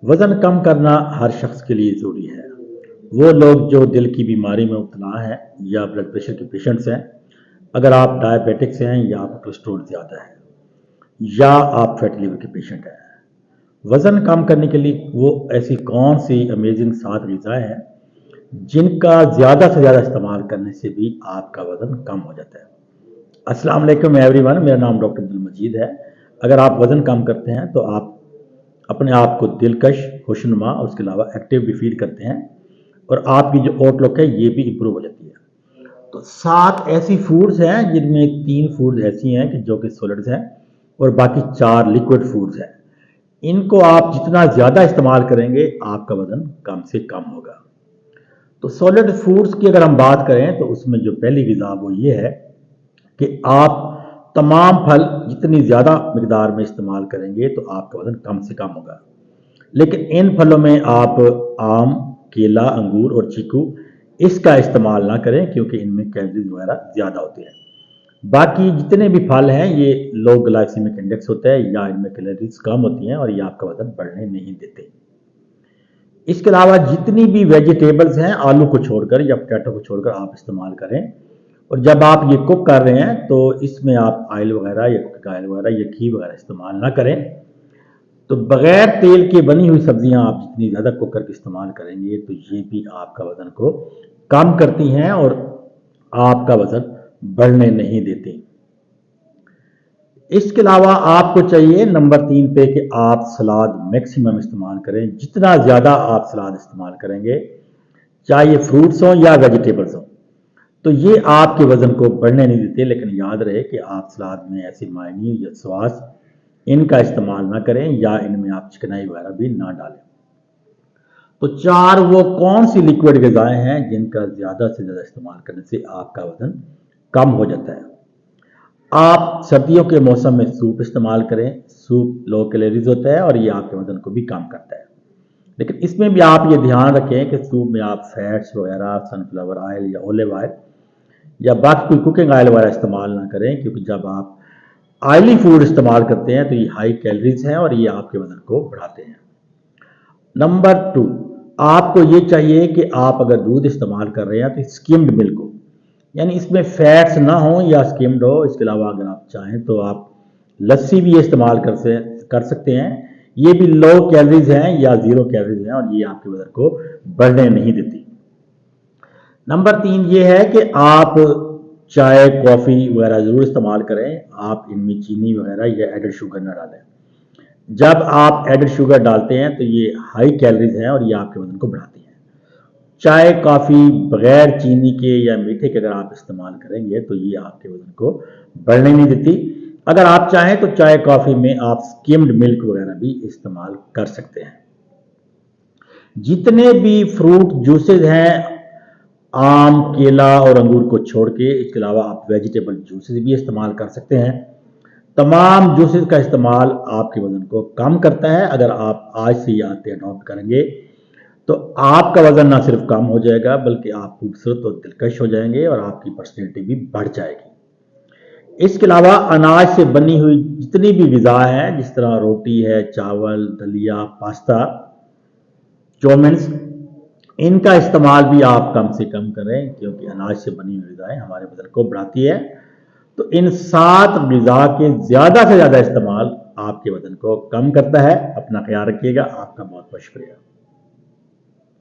वज़न कम करना हर शख्स के लिए ज़रूरी है। वो लोग जो दिल की बीमारी में मुब्तला हैं या ब्लड प्रेशर के पेशेंट्स हैं, अगर आप डायबिटिक्स हैं या आपका कोलेस्ट्रॉल ज़्यादा है या आप फैटी लिवर के पेशेंट हैं, वज़न कम करने के लिए वो ऐसी कौन सी अमेजिंग 7 ग़िज़ाएँ हैं, जिनका ज़्यादा से ज़्यादा इस्तेमाल करने से भी आपका वज़न कम हो जाता है। अस्सलाम वालेकुम एवरीवन, मेरा नाम डॉक्टर अब्दुल मजीद है। अगर आप वज़न कम करते हैं तो आप अपने आप को दिलकश, खुशनुमा और उसके अलावा एक्टिव भी फील करते हैं और आपकी जो आउटलुक है ये भी इम्प्रूव हो जाती है। तो 7 ऐसी फूड्स हैं जिनमें 3 फूड्स ऐसी हैं कि जो कि सॉलिड्स हैं और बाकी 4 लिक्विड फूड्स हैं। इनको आप जितना ज़्यादा इस्तेमाल करेंगे आपका वज़न कम से कम होगा। तो सॉलिड फूड्स की अगर हम बात करें तो उसमें जो पहली ग़िज़ा वो ये है कि आप तमाम फल जितनी ज़्यादा मिकदार में इस्तेमाल करेंगे तो आपका वज़न कम से कम होगा। लेकिन इन फलों में आप आम, केला, अंगूर और चीकू इसका इस्तेमाल ना करें क्योंकि इनमें कैलोरीज वगैरह ज़्यादा होती हैं। बाकी जितने भी फल हैं ये लो ग्लाइसेमिक इंडेक्स होता है या इनमें कैलोरीज कम होती हैं और ये आपका वज़न बढ़ने नहीं देते। इसके अलावा जितनी भी वेजिटेबल्स हैं आलू को छोड़कर या पोटैटो को छोड़कर आप इस्तेमाल करें और जब आप ये कुक कर रहे हैं तो इसमें आप ऑयल वगैरह या कुकिंग ऑयल वगैरह या घी वगैरह इस्तेमाल ना करें। तो बगैर तेल के बनी हुई सब्जियां आप जितनी ज़्यादा कुक करके इस्तेमाल करेंगे तो ये भी आपका वज़न को कम करती हैं और आपका वज़न बढ़ने नहीं देती। इसके अलावा आपको चाहिए नंबर 3 पे कि आप सलाद मैक्सिमम इस्तेमाल करें। जितना ज़्यादा आप सलाद इस्तेमाल करेंगे, चाहे ये फ्रूट्स हों या वेजिटेबल्स हों, तो ये आपके वज़न को बढ़ने नहीं देते। लेकिन याद रहे कि आप सलाद में ऐसी मायनी या सॉस इनका इस्तेमाल ना करें या इनमें आप चिकनाई वगैरह भी ना डालें। तो 4 वो कौन सी लिक्विड ग़िज़ाएँ हैं जिनका ज़्यादा से ज़्यादा इस्तेमाल करने से आपका वज़न कम हो जाता है। आप सर्दियों के मौसम में सूप इस्तेमाल करें। सूप लो कैलोरीज होता है और ये आपके वज़न को भी कम करता है। लेकिन इसमें भी आप ये ध्यान रखें कि सूप में आप फैट्स वगैरह, सनफ्लावर ऑयल या ऑलिव ऑयल या बाकी कोई कुकिंग ऑयल वगैरह इस्तेमाल ना करें क्योंकि जब आप ऑयली फूड इस्तेमाल करते हैं तो ये हाई कैलोरीज हैं और ये आपके वज़न को बढ़ाते हैं। नंबर 2, आपको ये चाहिए कि आप अगर दूध इस्तेमाल कर रहे हैं तो स्किम्ड मिल्क हो, यानी इसमें फैट्स ना हो या स्किम्ड हो। इसके अलावा अगर आप चाहें तो आप लस्सी भी इस्तेमाल कर सकते हैं। ये भी लो कैलोरीज हैं या ज़ीरो कैलोरीज हैं और ये आपके वज़न को बढ़ने नहीं देती। नंबर 3 ये है कि आप चाय, कॉफ़ी वगैरह ज़रूर इस्तेमाल करें। आप इनमें चीनी वगैरह या एडेड शुगर ना डालें। जब आप एडेड शुगर डालते हैं तो ये हाई कैलोरीज हैं और ये आपके वज़न को बढ़ाती हैं। चाय, कॉफ़ी बगैर चीनी के या मीठे के अगर आप इस्तेमाल करेंगे तो ये आपके वज़न को बढ़ने नहीं देती। अगर आप चाहें तो चाय, कॉफ़ी में आप स्किम्ड मिल्क वगैरह भी इस्तेमाल कर सकते हैं। जितने भी फ्रूट जूसेस हैं, आम, केला और अंगूर को छोड़ के, इसके अलावा आप वेजिटेबल जूसेस भी इस्तेमाल कर सकते हैं। तमाम जूसेस का इस्तेमाल आपके वज़न को कम करता है। अगर आप आज से ये आदतें अडॉप्ट करेंगे तो आपका वज़न ना सिर्फ कम हो जाएगा बल्कि आप खूबसूरत और दिलकश हो जाएंगे और आपकी पर्सनैलिटी भी बढ़ जाएगी। इसके अलावा अनाज से बनी हुई जितनी भी ग़िज़ा हैं, जिस तरह रोटी है, चावल, दलिया, पास्ता, चौमिन्स, इनका इस्तेमाल भी आप कम से कम करें क्योंकि अनाज से बनी हुई ग़िज़ाएँ हमारे वज़न को बढ़ाती है। तो इन 7 ग़िज़ा के ज़्यादा से ज़्यादा इस्तेमाल आपके वज़न को कम करता है। अपना ख्याल रखिएगा। आपका बहुत बहुत शुक्रिया।